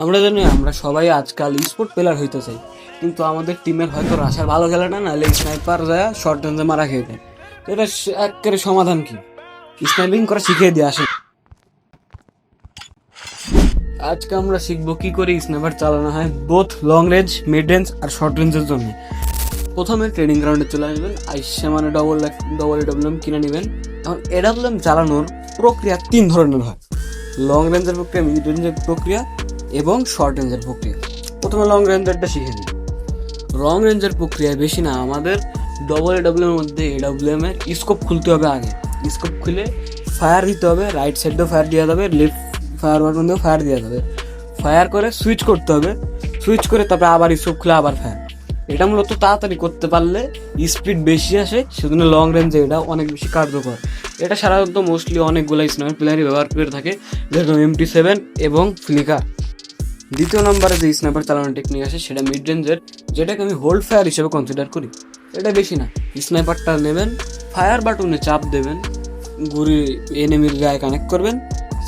আমরা জানি আমরা সবাই আজকাল স্পোর্ট প্লেয়ার হইতে চাই, কিন্তু আমাদের টিমের হয়তো রাশার ভালো খেলে না, নাহলে স্নাইপার যায় শর্ট রেঞ্জে মারা খেয়ে দেয়। তো এটা একেবারে সমাধান কি? স্নাইপিং করা শিখিয়ে দিয়ে আসে। আজকে আমরা শিখবো কি করে স্নাইপার চালানো হয় both long range, mid range আর শর্ট রেঞ্জের জন্য। প্রথমে ট্রেনিং গ্রাউন্ডে চলে আসবেন, আইসে মানে ডবল এডব্লিউএম কিনে নেবেন। এখন এডব্লিউএম চালানোর প্রক্রিয়া 3 ধরনের হয়: লং রেঞ্জের প্রক্রিয়া, মিড রেঞ্জের প্রক্রিয়া এবং শর্ট রেঞ্জের প্রক্রিয়া। প্রথমে লং রেঞ্জেরটা শিখে নিই। লং রেঞ্জের প্রক্রিয়ায় বেশি না, আমাদের ডবল এডব্লিউএম মধ্যে এডব্লিউএম এর স্কোপ খুলতে হবে। আগে স্কোপ খুলে ফায়ার দিতে হবে, রাইট সাইডেও ফায়ার দেওয়া যাবে, লেফট ফায়ার বাটন দিয়েও ফায়ার দেওয়া যাবে। ফায়ার করে সুইচ করতে হবে, সুইচ করে তারপরে আবার স্কোপ খুলে আবার ফায়ার। এটা মূলত তাড়াতাড়ি করতে পারলে স্পিড বেশি আসে, সেজন্য লং রেঞ্জে এটা অনেক বেশি কার্যকর। এটা সাধারণত মোস্টলি অনেকগুলো স্নাইপার প্লেয়ারই ব্যবহার করে থাকে, যেরকম MT7 এবং ফ্লিকার। দ্বিতীয় নম্বরে যে স্নাইপার চালানোর টেকনিক আছে সেটা মিড রেঞ্জের, যেটাকে আমি হোল্ড ফায়ার হিসেবে কনসিডার করি। এটা বেশি না, স্নাইপারটা নেবেন, ফায়ার বাটনে চাপ দেবেন, গুলি এনিমির গায়ে কানেক্ট করবেন,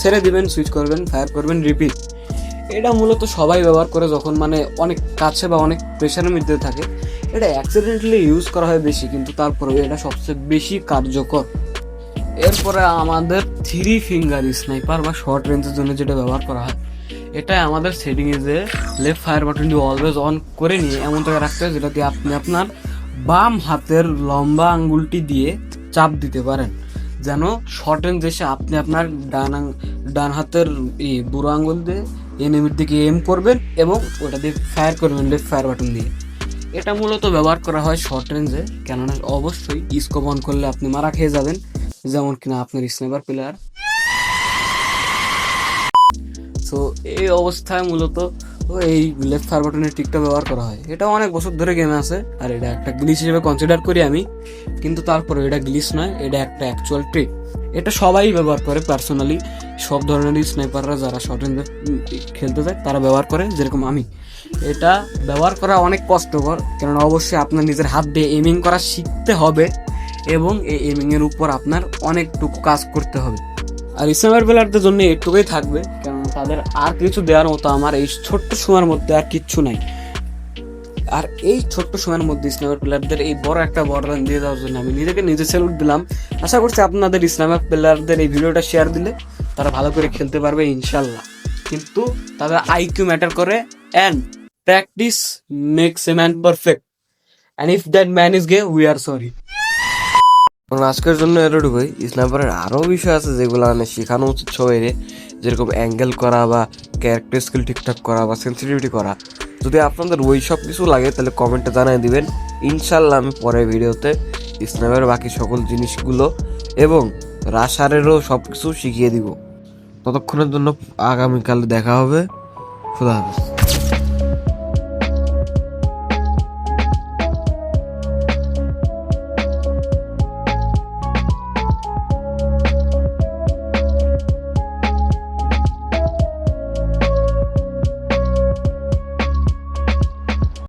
ছেড়ে দিবেন, সুইচ করবেন, ফায়ার করবেন, রিপিট। এটা মূলত সবাই ব্যবহার করে যখন মানে অনেক কাছে বা অনেক প্রেশারের মধ্যে থাকে। এটা অ্যাক্সিডেন্টালি ইউজ করা হয় বেশি, কিন্তু তারপরেও এটা সবচেয়ে বেশি কার্যকর। এরপরে আমাদের 3 ফিঙ্গার স্নাইপার বা শর্ট রেঞ্জের জন্য যেটা ব্যবহার করা হয়, এটা আমাদের সেটিংয়ে যে লেফট ফায়ার বাটনটি অলওয়েজ অন করে নিয়ে এমন জায়গায় রাখতে হয় যেটাতে আপনি আপনার বাম হাতের লম্বা আঙ্গুলটি দিয়ে চাপ দিতে পারেন, যেন শর্ট রেঞ্জ এসে আপনি আপনার ডান হাতের বুড়ো আঙ্গুল দিয়ে এনিমির দিকে এম করবেন এবং ওটা দিয়ে ফায়ার করবেন লেফট ফায়ার বাটন দিয়ে। এটা মূলত ব্যবহার করা হয় শর্ট রেঞ্জে, কেননা অবশ্যই স্কোপ অন করলে আপনি মারা খেয়ে যাবেন, যেমন কিনা আপনার স্নাইপার প্লেয়ার। তো এই অবস্থায় মূলত এই লেফট ফায়ার বাটনের ট্রিকটা ব্যবহার করা হয়। এটা অনেক বছর ধরে গেমে আছে, আর এটা একটা গ্লিচ হিসেবে কনসিডার করি আমি, কিন্তু তারপরে এটা গ্লিচ নয়, এটা একটা অ্যাকচুয়াল ট্রিক। এটা সবাই ব্যবহার করে, পার্সোনালি সব ধরনেরই স্নাইপাররা যারা শর্ট রেঞ্জে খেলতে যায় তারা ব্যবহার করে, যেরকম আমি। এটা ব্যবহার করা অনেক কষ্টকর, কেননা অবশ্যই আপনার নিজের হাত দিয়ে এমিং করা শিখতে হবে এবং এই এমিংয়ের উপর আপনার অনেকটুকু কাজ করতে হবে। আর স্নাইপার প্লেয়ারদের জন্য একটুকুই থাকবে, কেননা তাদের আর কিছু দেওয়ার মতো আমার এই ছোট্ট সময়ের মধ্যে আর কিচ্ছু নাই। আর এই ছোট্ট সময়ের মধ্যে স্নাইপার প্লেয়ারদের এই বড় একটা বরদান দিয়ে দেওয়ার জন্য আমি নিজে স্যালুট দিলাম। আশা করছি আপনাদের স্নাইপার প্লেয়ারদের এই ভিডিওটা শেয়ার দিলে তারা ভালো করে খেলতে পারবে ইনশাল্লাহ। কিন্তু তাদের আইকিউ ম্যাটার করে, and practice makes a man perfect, and if that man is gay we are sorry. আজকের জন্য এতটুকুই। স্নাইপারের আরও বিষয় আছে যেগুলো মানে শেখানো উচিত সবাইরে, যেরকম অ্যাঙ্গেল করা বা ক্যারেক্টার স্কিল ঠিকঠাক করা বা সেন্সিটিভিটি করা। যদি আপনাদের ওই সব কিছু লাগে তাহলে কমেন্টে জানিয়ে দিবেন, ইনশাল্লাহ আমি পরের ভিডিওতে স্নাইপারের বাকি সকল জিনিসগুলো এবং রাশারেরও সব কিছু শিখিয়ে দিব। ততক্ষণের জন্য আগামীকাল দেখা হবে। খুদা হাফেজ।